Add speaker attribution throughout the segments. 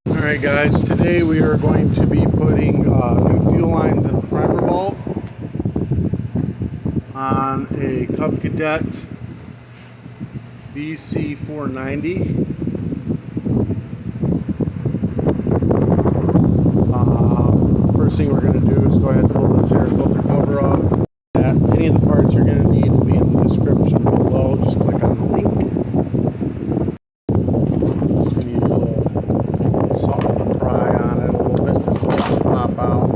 Speaker 1: Alright guys, today we are going to be putting new fuel lines and a primer bulb on a Cub Cadet bc490. First thing we're going to do is go ahead and pull this air filter cover off. Any of the parts you're going to need will be in the description below. Just click on the link. Just need a little something to pry on it a little bit just to make it pop out.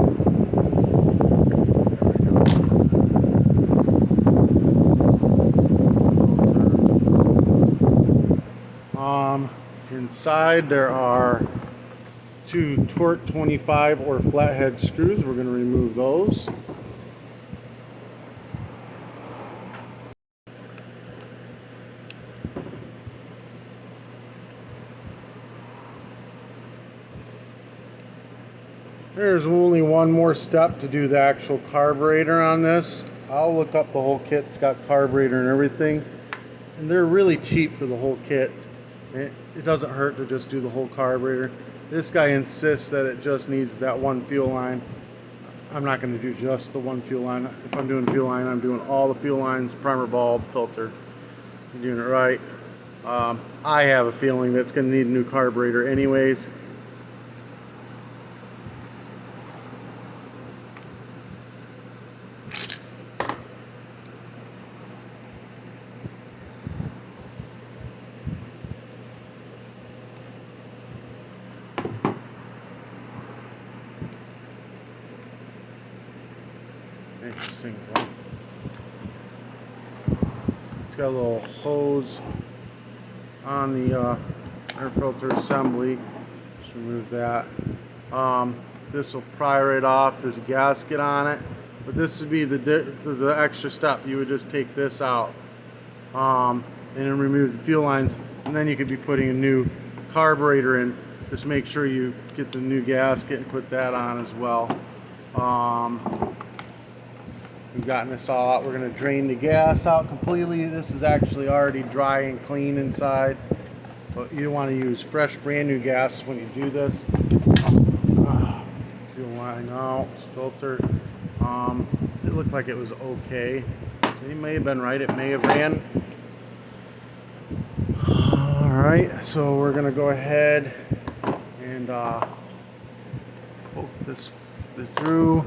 Speaker 1: Inside there are two Torque 25 or flathead screws. We're going to remove those. There's only one more step to do the actual carburetor on this. I'll look up the whole kit. It's got carburetor and everything, and they're really cheap for the whole kit. It doesn't hurt to just do the whole carburetor. This guy insists that it just needs that one fuel line. I'm not going to do just the one fuel line. If I'm doing fuel line, I'm doing all the fuel lines, primer, bulb, filter. I'm doing it right. I have a feeling that it's going to need a new carburetor anyways. Interesting. It's got a little hose on the air filter assembly. Just remove that. This will pry right off. There's a gasket on it, but this would be the extra step. You would just take this out and then remove the fuel lines, and then you could be putting a new carburetor in. Just make sure you get the new gasket and put that on as well. We've gotten this all out. We're going to drain the gas out completely. This is actually already dry and clean inside, but you want to use fresh, brand new gas when you do this. Fuel line out, filter. It looked like it was okay, so you may have been right. It may have ran. All right, so we're going to go ahead and poke this through.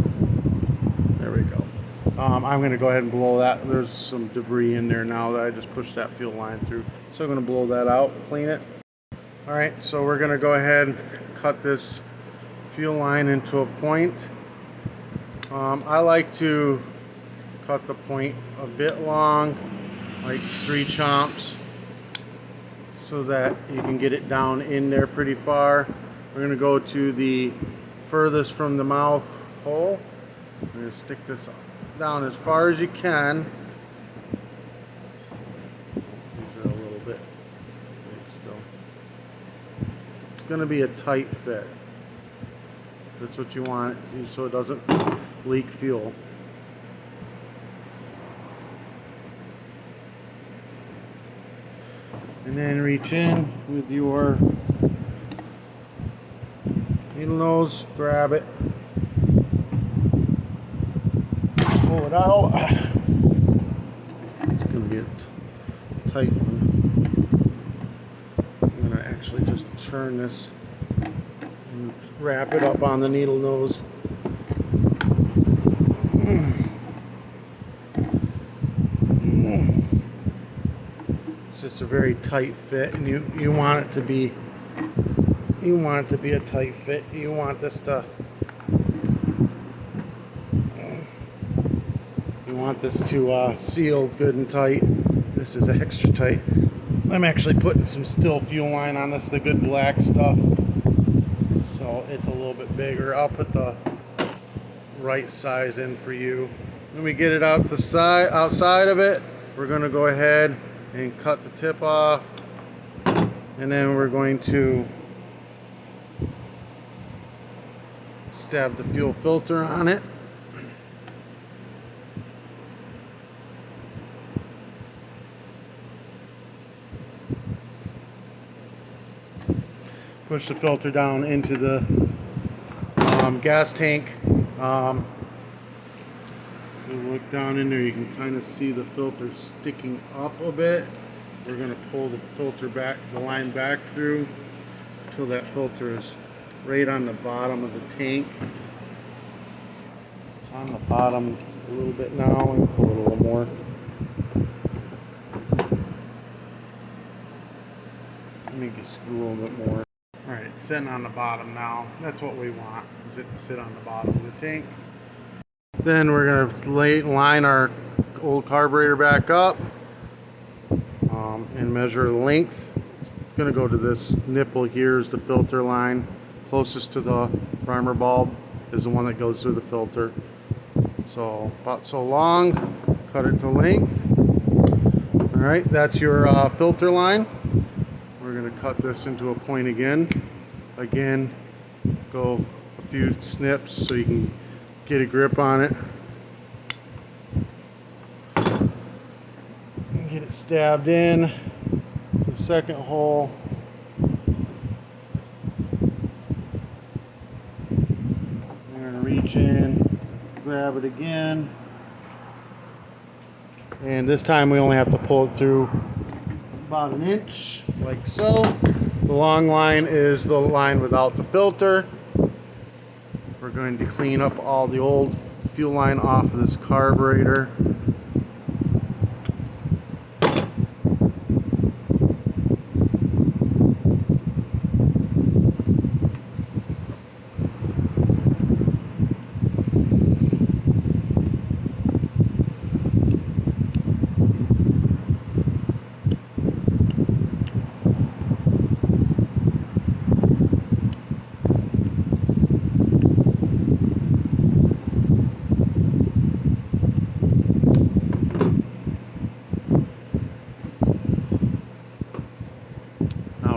Speaker 1: There we go. I'm going to go ahead and blow that. There's some debris in there now that I just pushed that fuel line through. So I'm going to blow that out, clean it. Alright, so we're going to go ahead and cut this fuel line into a point. I like to cut the point a bit long, like 3 chomps, so that you can get it down in there pretty far. We're going to go to the furthest from the mouth hole. I'm going to stick this down as far as you can. These are a little bit big still. It's going to be a tight fit. That's what you want, so it doesn't leak fuel. And then reach in with your needle nose, grab it, pull it out. It's going to be a tight one. I'm going to actually just turn this and wrap it up on the needle nose. It's just a very tight fit, and you want it to be a tight fit. You want this to seal good and tight. This is extra tight. I'm actually putting some still fuel line on this, the good black stuff, so it's a little bit bigger. I'll put the right size in for you. When we get it out the side, outside of it, we're going to go ahead and cut the tip off, and then we're going to stab the fuel filter on it. push the filter down into the gas tank. You look down in there, you can kind of see the filter sticking up a bit. We're going to pull the filter back, the line back through until that filter is right on the bottom of the tank. It's on the bottom a little bit now, and pull it a little more. Let me just screw a little bit more. Alright, it's sitting on the bottom now. That's what we want, is it to sit on the bottom of the tank. Then we're going to line our old carburetor back up and measure the length. It's going to go to this nipple here is the filter line. Closest to the primer bulb is the one that goes through the filter. So about so long, cut it to length. Alright, that's your filter line. We're going to cut this into a point again. Again, go a few snips so you can get a grip on it. Get it stabbed in the second hole. We're going to reach in, grab it again. And this time we only have to pull it through about an inch, like so. The long line is the line without the filter. We're going to clean up all the old fuel line off of this carburetor.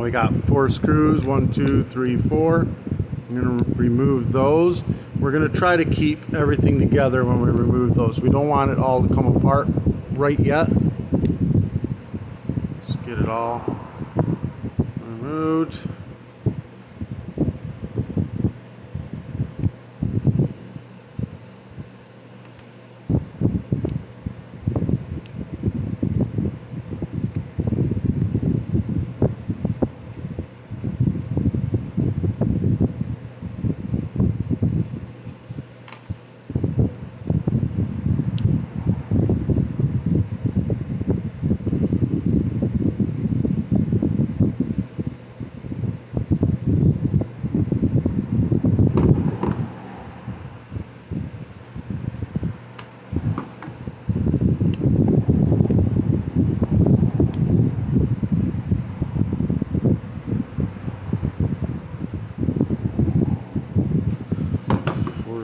Speaker 1: We got 4 screws, 1, 2, 3, 4. I'm going to remove those. We're going to try to keep everything together when we remove those. We don't want it all to come apart right yet. Just get it all removed.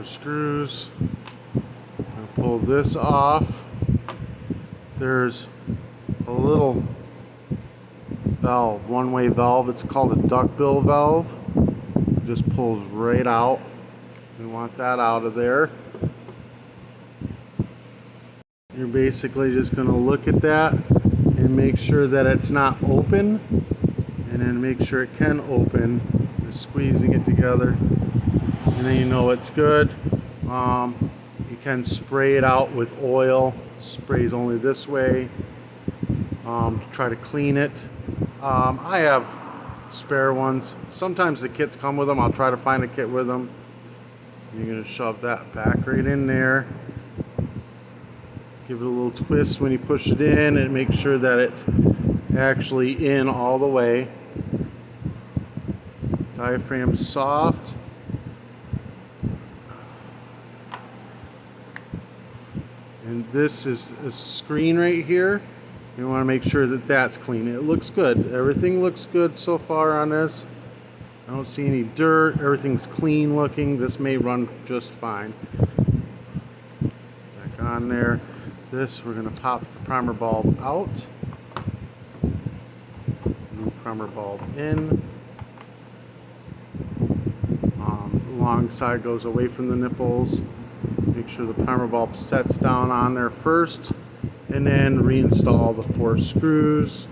Speaker 1: Screws. I'll pull this off. There's a little valve, one-way valve. It's called a duckbill valve. It just pulls right out. We want that out of there. You're basically just going to look at that and make sure that it's not open, and then make sure it can open. Just squeezing it together, and then you know it's good. You can spray it out with oil. Sprays only this way to try to clean it. I have spare ones. Sometimes the kits come with them. I'll try to find a kit with them. You're going to shove that back right in there. Give it a little twist when you push it in and make sure that it's actually in all the way. Diaphragm soft. And this is a screen right here. You want to make sure that that's clean. It looks good. Everything looks good so far on this. I don't see any dirt. Everything's clean looking. This may run just fine. Back on there. This, we're going to pop the primer bulb out. New primer bulb in. The long side goes away from the nipples. Make sure the primer bulb sets down on there first, and then reinstall the 4 screws.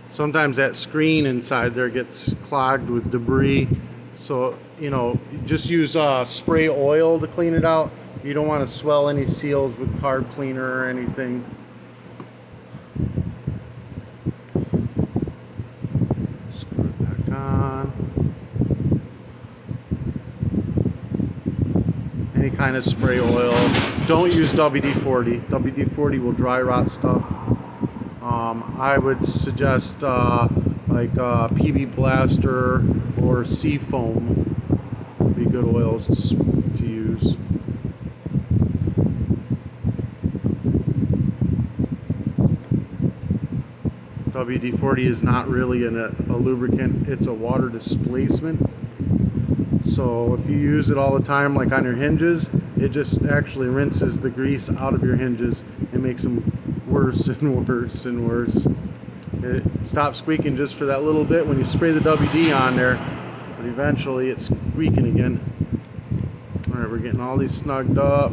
Speaker 1: sometimes that screen inside there gets clogged with debris. So, you know, just use spray oil to clean it out. You don't want to swell any seals with carb cleaner or anything. Screw it back on. Any kind of spray oil. Don't use WD-40. WD-40 will dry rot stuff. I would suggest like PB Blaster or Seafoam would be good oils to use. WD-40 is not really a lubricant, it's a water displacement. So if you use it all the time, like on your hinges, it just actually rinses the grease out of your hinges and makes them worse and worse and worse. It stops squeaking just for that little bit when you spray the WD on there, but eventually it's squeaking again. Alright, we're getting all these snugged up.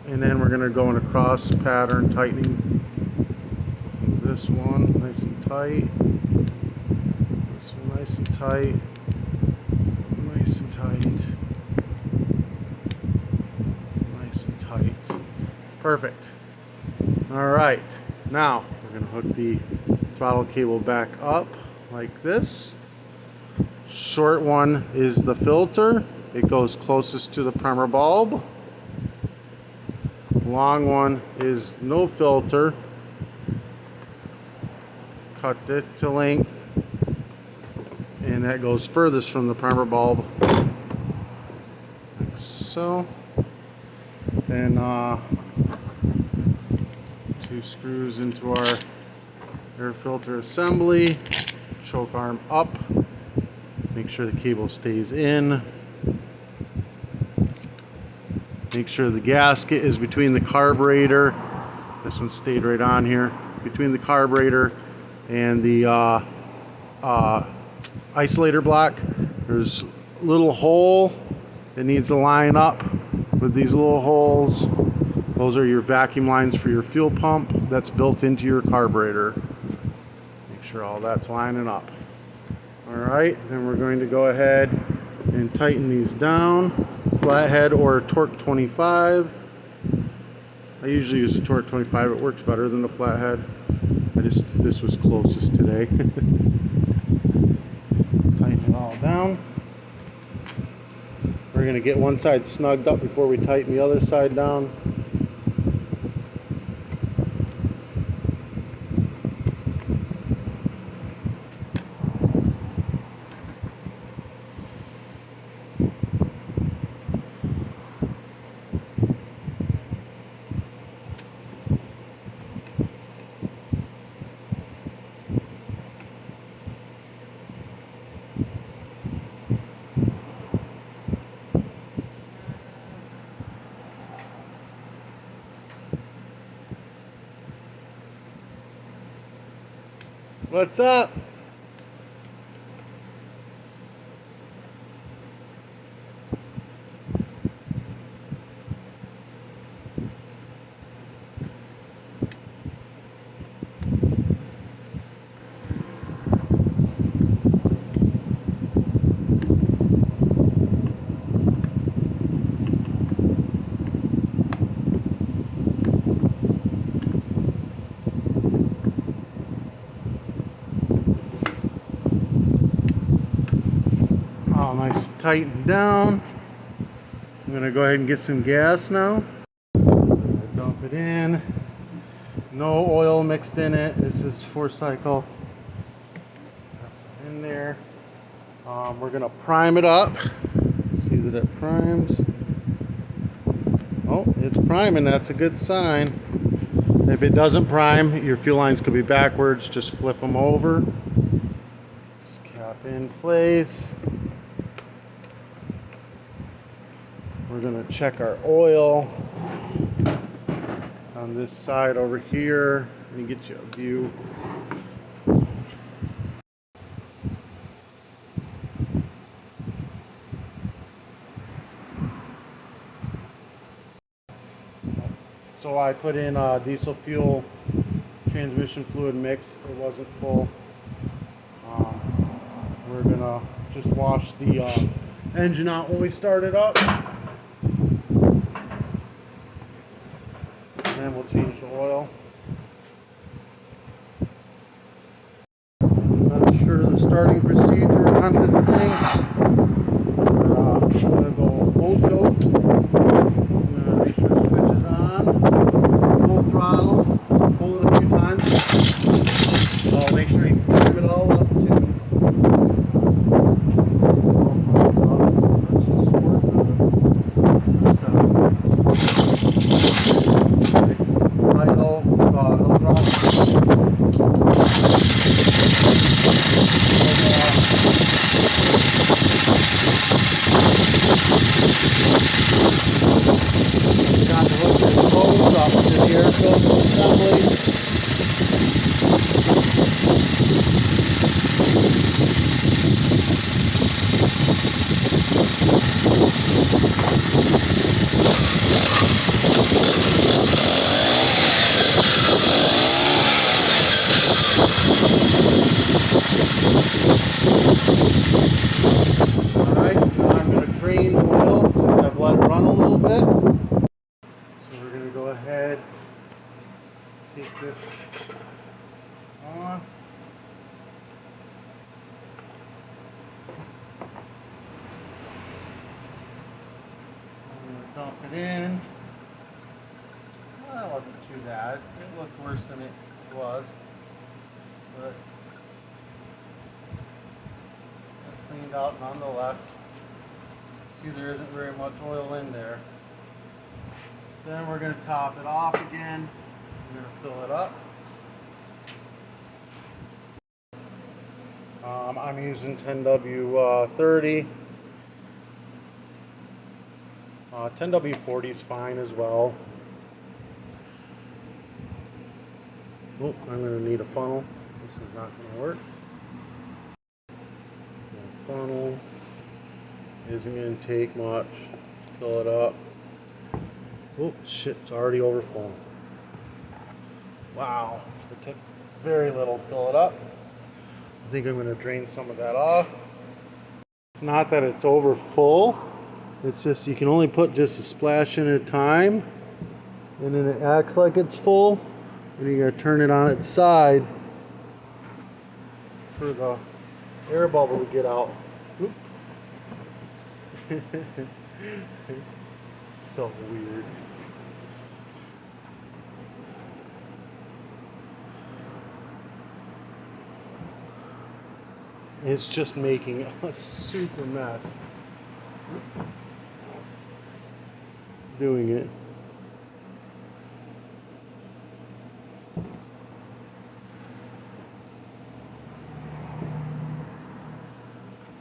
Speaker 1: And then we're going to go in a cross pattern tightening. This one nice and tight. This one nice and tight. Nice and tight. Nice and tight. Perfect. Alright, now we're going to hook the throttle cable back up like this. Short one is the filter. It goes closest to the primer bulb. Long one is no filter. Cut it to length. And that goes furthest from the primer bulb. Like so. Then 2 screws into our air filter assembly. Choke arm up. Make sure the cable stays in. Make sure the gasket is between the carburetor. This one stayed right on here. Between the carburetor and the isolator block. There's a little hole that needs to line up with these little holes. Those are your vacuum lines for your fuel pump. That's built into your carburetor. Make sure all that's lining up. Alright, then we're going to go ahead and tighten these down. Flathead or torque 25. I usually use a torque 25. It works better than the flathead. This was closest today. Tighten it all down. We're going to get one side snugged up before we tighten the other side down. What's up? All nice and tightened down. I'm going to go ahead and get some gas now. Dump it in. No oil mixed in it. This is 4-cycle. Got some in there. We're going to prime it up. See that it primes. Oh, it's priming. That's a good sign. If it doesn't prime, your fuel lines could be backwards. Just flip them over. Just cap in place. We're going to check our oil. It's on this side over here. Let me get you a view. So I put in diesel fuel transmission fluid mix. It wasn't full. We're gonna just wash the engine out when we start it up, and then we'll change the oil. Not sure the starting procedure on this thing. I'm gonna go full choke. I'm gonna make sure the switch is on. Full throttle. Pull it a few times. I'll make sure you time it all up too. Take this off. I'm going to dump it in. Well, that wasn't too bad. It looked worse than it was, but it cleaned out nonetheless. See, there isn't very much oil in there. Then we're going to top it off again. We're going to fill it up. I'm using 10W30. 10W40 is fine as well. Oh, I'm going to need a funnel. This is not going to work. The funnel isn't going to take much. Fill it up. Oh, shit, it's already overflowing. Wow, it took very little to fill it up. I think I'm going to drain some of that off. It's not that it's over full. It's just you can only put just a splash in at a time. And then it acts like it's full. And you got to turn it on its side for the air bubble to get out. So weird. It's just making a super mess doing it.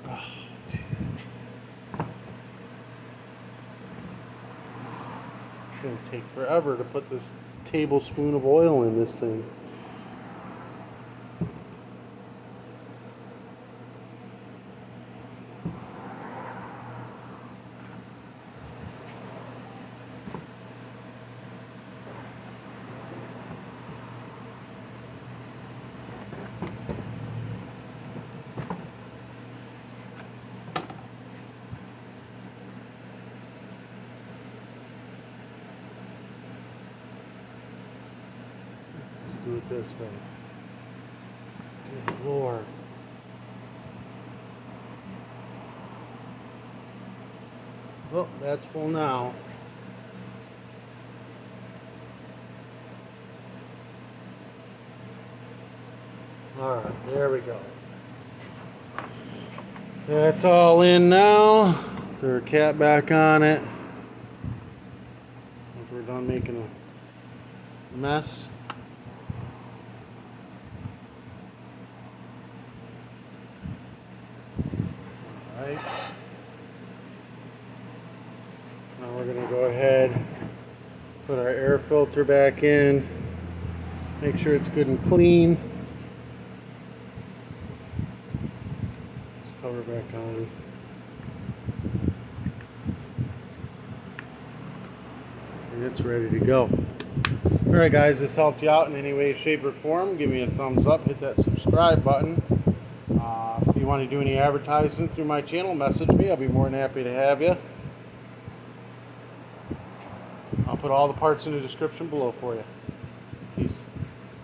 Speaker 1: Oh, it's gonna take forever to put this tablespoon of oil in this thing. Do it this way. Good Lord. Oh, that's full now. Alright, there we go. That's all in now. Throw our cap back on it. Once we're done making a mess. Alright. Now we're going to go ahead, put our air filter back in, make sure it's good and clean. Let's cover back on. And it's ready to go. Alright guys, this helped you out in any way, shape, or form. Give me a thumbs up, hit that subscribe button. If you want to do any advertising through my channel, message me. I'll be more than happy to have you. I'll put all the parts in the description below for you. Peace.